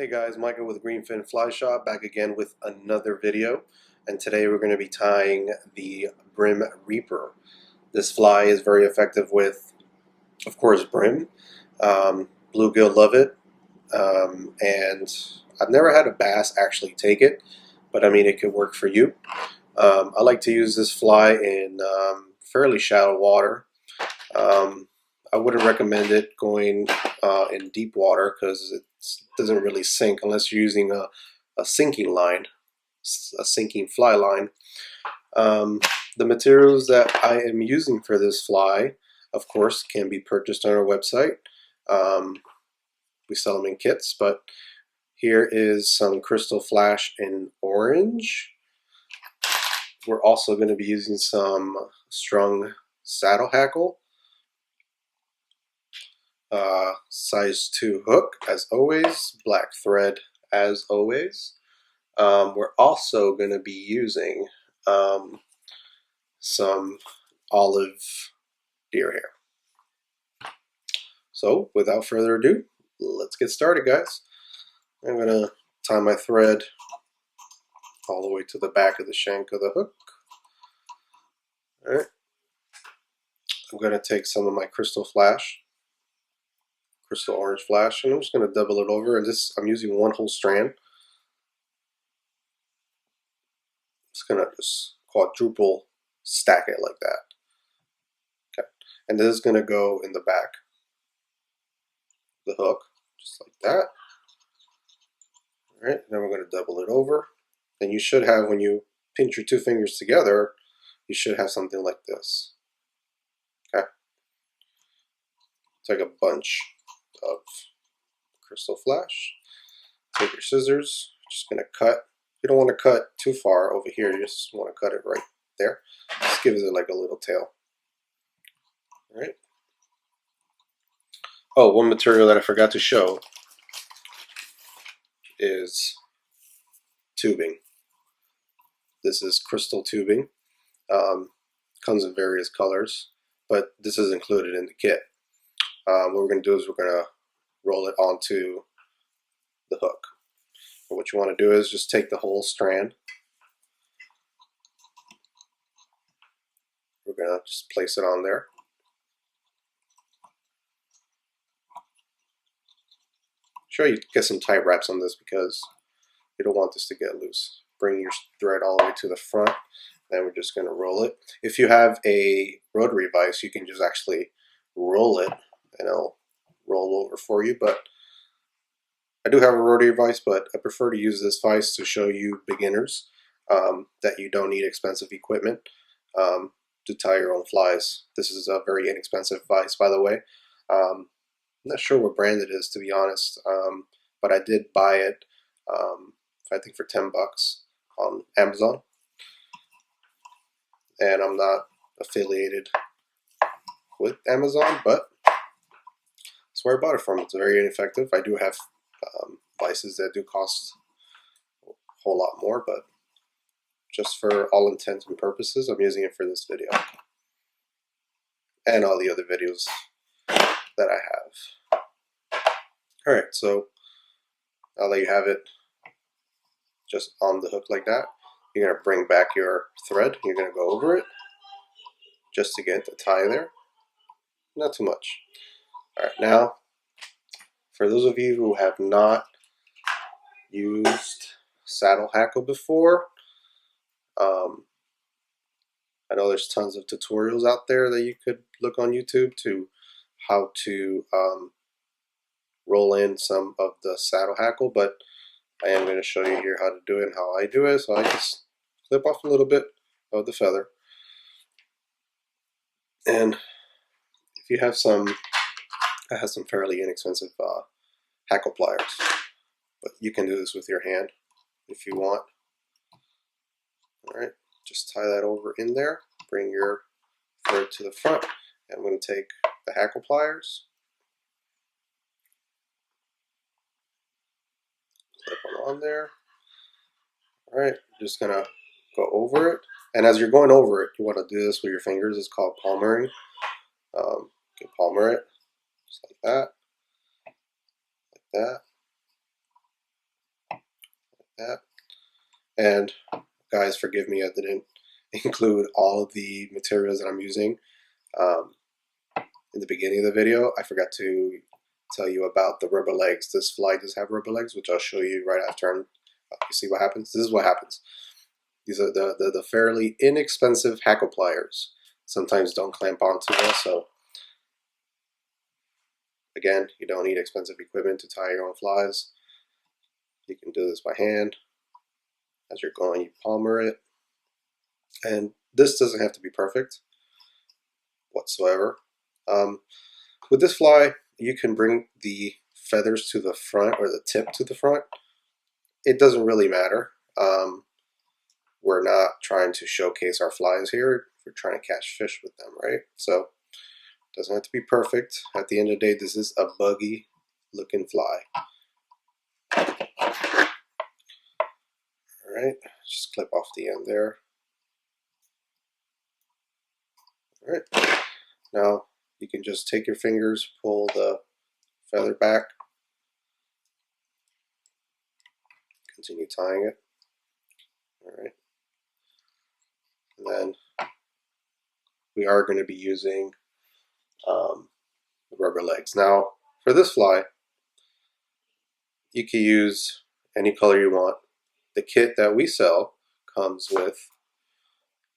Hey guys, Michael with Greenfin Fly Shop back again with another video, and today we're going to be tying the Brim Reaper. This fly is very effective with, of course, brim. Bluegill love it, and I've never had a bass actually take it, but I mean it could work for you. I like to use this fly in fairly shallow water. I wouldn't recommend it going in deep water because it doesn't really sink unless you're using a sinking line, a sinking fly line. The materials that I am using for this fly, of course, can be purchased on our website. We sell them in kits, but here is some crystal flash in orange. We're also going to be using some strung saddle hackle. Size 2 hook as always, black thread as always. We're also going to be using some olive deer hair. So without further ado, let's get started, guys. I'm going to tie my thread all the way to the back of the shank of the hook. Alright, I'm going to take some of my crystal orange flash, and I'm just going to double it over, and I'm using one whole strand. Just going to quadruple stack it like that. Okay, and this is going to go in the back of the hook, just like that. Alright, then we're going to double it over. And you should have, when you pinch your two fingers together, you should have something like this. Okay, it's like a bunch of crystal flash. Take your scissors, just going to cut. You don't want to cut too far over here, you just want to cut it right there. Just gives it like a little tail. Alright. Oh, one material that I forgot to show is tubing. This is crystal tubing. Comes in various colors, but this is included in the kit. What we're going to do is we're going to roll it onto the hook. And what you want to do is just take the whole strand. We're going to just place it on there. Sure, you get some tight wraps on this because you don't want this to get loose. Bring your thread all the way to the front. Then we're just going to roll it. If you have a rotary vise, you can just actually roll it and it'll roll over for you. But I do have a rotary vise, but I prefer to use this vise to show you beginners that you don't need expensive equipment to tie your own flies. This is a very inexpensive vise, by the way. I'm not sure what brand it is, to be honest, but I did buy it, I think for 10 bucks on Amazon. And I'm not affiliated with Amazon, but that's where I bought it from. It's very ineffective. I do have vices that do cost a whole lot more, but just for all intents and purposes, I'm using it for this video and all the other videos that I have. Alright, so now that you have it just on the hook like that, you're going to bring back your thread. You're going to go over it just to get the tie there. Not too much. Alright, now for those of you who have not used saddle hackle before, I know there's tons of tutorials out there that you could look on YouTube to how to roll in some of the saddle hackle, but I am going to show you here how to do it and how I do it. So I just clip off a little bit of the feather, and if you have some, I have some fairly inexpensive hackle pliers, but you can do this with your hand if you want. Alright, just tie that over in there, bring your thread to the front, and I'm going to take the hackle pliers, clip them on there. Alright, just going to go over it, and as you're going over it, you want to do this with your fingers. It's called palmering. You can palmer it, just like that, that. And guys, forgive me, I didn't include all of the materials that I'm using in the beginning of the video. I forgot to tell you about the rubber legs. This fly does have rubber legs, which I'll show you right after. You see what happens? This is what happens. These are the fairly inexpensive hackle pliers. Sometimes don't clamp onto well, so again, you don't need expensive equipment to tie your own flies. You can do this by hand. As you're going, you palmer it. And this doesn't have to be perfect whatsoever. With this fly, you can bring the feathers to the front or the tip to the front. It doesn't really matter. We're not trying to showcase our flies here. We're trying to catch fish with them, right? So it doesn't have to be perfect. At the end of the day, this is a buggy looking fly. All right, just clip off the end there. All right, now you can just take your fingers, pull the feather back, continue tying it. All right, and then we are going to be using rubber legs. Now, for this fly, you can use any color you want. The kit that we sell comes with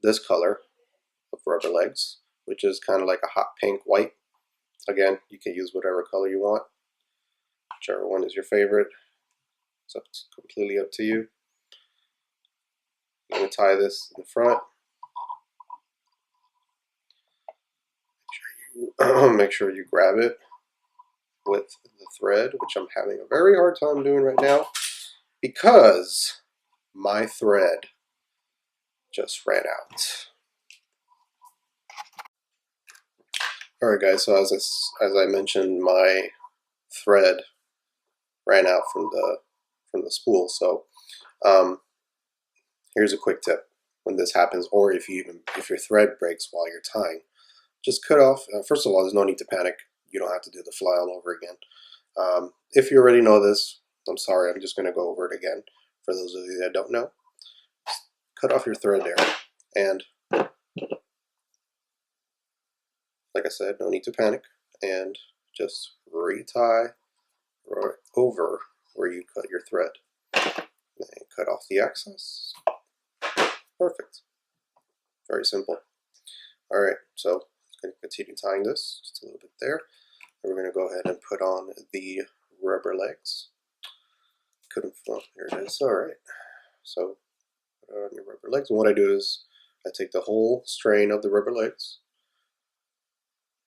this color of rubber legs, which is kind of like a hot pink white. Again, you can use whatever color you want, whichever one is your favorite. It's completely up to you. I'm going to tie this in the front. Make sure you grab it with the thread, which I'm having a very hard time doing right now because my thread just ran out. Alright guys, so as I mentioned, my thread ran out from the spool. So here's a quick tip when this happens, or if your thread breaks while you're tying, just cut off. First of all, there's no need to panic. You don't have to do the fly all over again. If you already know this, I'm sorry, I'm just going to go over it again. For those of you that don't know, just cut off your thread there. And like I said, no need to panic. And just retie right over where you cut your thread. And cut off the excess. Perfect. Very simple. Alright, so I'm going to continue tying this just a little bit there. And we're going to go ahead and put on the rubber legs. Couldn't, well, here it is. Alright, so put on your rubber legs. And what I do is I take the whole strain of the rubber legs,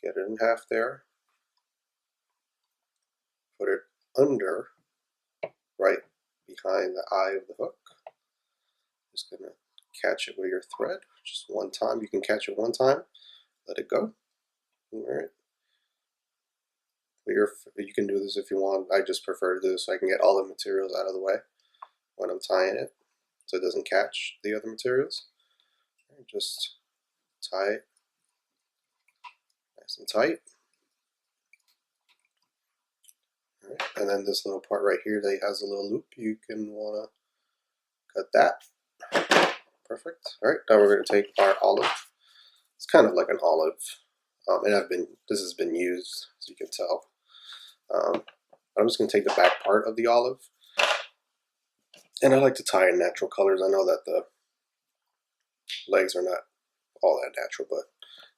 get it in half there, put it under, right behind the eye of the hook. Just going to catch it with your thread just one time. You can catch it one time, let it go. Alright. You can do this if you want. I just prefer to do this so I can get all the materials out of the way when I'm tying it so it doesn't catch the other materials. Just tie it nice and tight. Alright. And then this little part right here that has a little loop, you can want to cut that. Perfect. Alright, now we're going to take our olive. It's kind of like an olive, and this has been used, as you can tell. I'm just going to take the back part of the olive, and I like to tie in natural colors. I know that the legs are not all that natural, but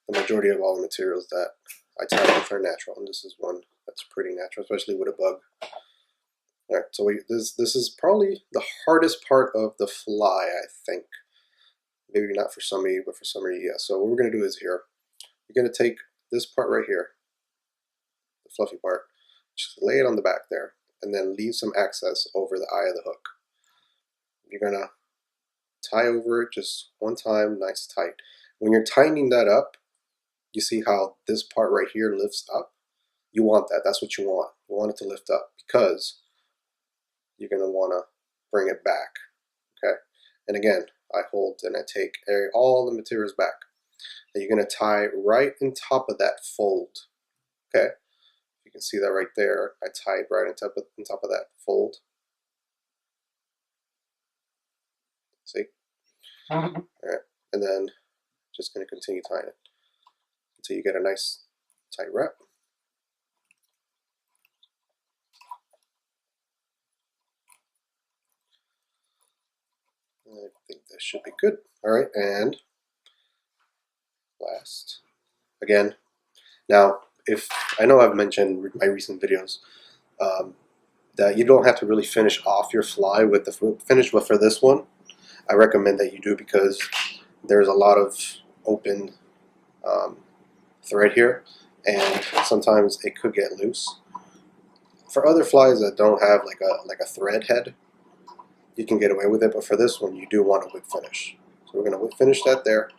the majority of all the materials that I tie with are natural, and this is one that's pretty natural, especially with a bug. Alright, so this is probably the hardest part of the fly, I think. Maybe not for some of you, but for some of you, yes. So what we're going to do is here, you're going to take this part right here, the fluffy part, just lay it on the back there, and then leave some access over the eye of the hook. You're going to tie over it just one time, nice tight. When you're tightening that up, you see how this part right here lifts up? You want that. That's what you want. You want it to lift up because you're going to want to bring it back. Okay? And again, I hold and I take all the materials back. And you're going to tie right on top of that fold. Okay? You can see that right there. I tied right on top of that fold. See? All right, and then just going to continue tying it until you get a nice tight wrap. I think that should be good. All right, and last, again. Now, if I know I've mentioned in my recent videos that you don't have to really finish off your fly with the finish, but for this one, I recommend that you do because there's a lot of open thread here, and sometimes it could get loose. For other flies that don't have like a thread head, you can get away with it, but for this one, you do want a whip finish. So we're going to whip finish that there.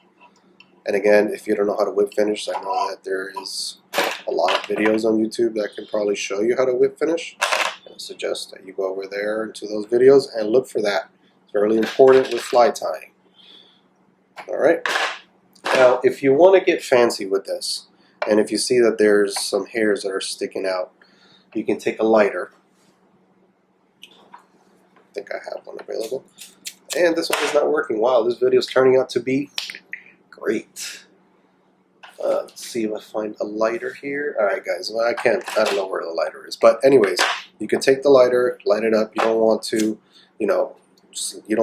And again, if you don't know how to whip finish, I know that there is a lot of videos on YouTube that can probably show you how to whip finish. I suggest that you go over there into those videos and look for that. It's really important with fly tying. All right. Now, if you want to get fancy with this, and if you see that there's some hairs that are sticking out, you can take a lighter. I think I have one available. And this one is not working. Wow, this video is turning out to be great. Let's see if I find a lighter here. All right, guys. Well, I don't know where the lighter is. But anyways, you can take the lighter, light it up. You don't want to, you don't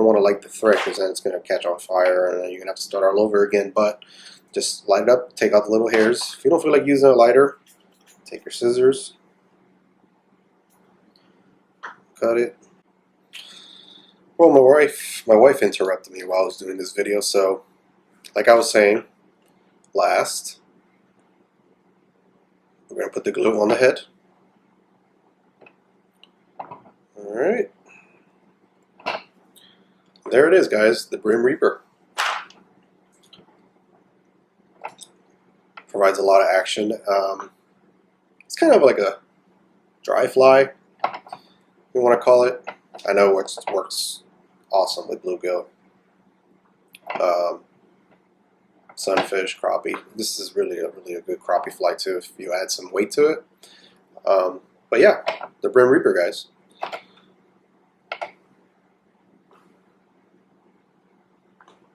want to light the thread because then it's going to catch on fire and then you're going to have to start all over again. But just light it up, take out the little hairs. If you don't feel like using a lighter, take your scissors, cut it. Well, my wife interrupted me while I was doing this video, so like I was saying, last, we're going to put the glue on the head. Alright. There it is, guys, the Brim Reaper. Provides a lot of action. It's kind of like a dry fly, you want to call it. I know it works awesome with bluegill, sunfish, crappie. This is really a good crappie fly too if you add some weight to it. But yeah, the Brim Reaper, guys.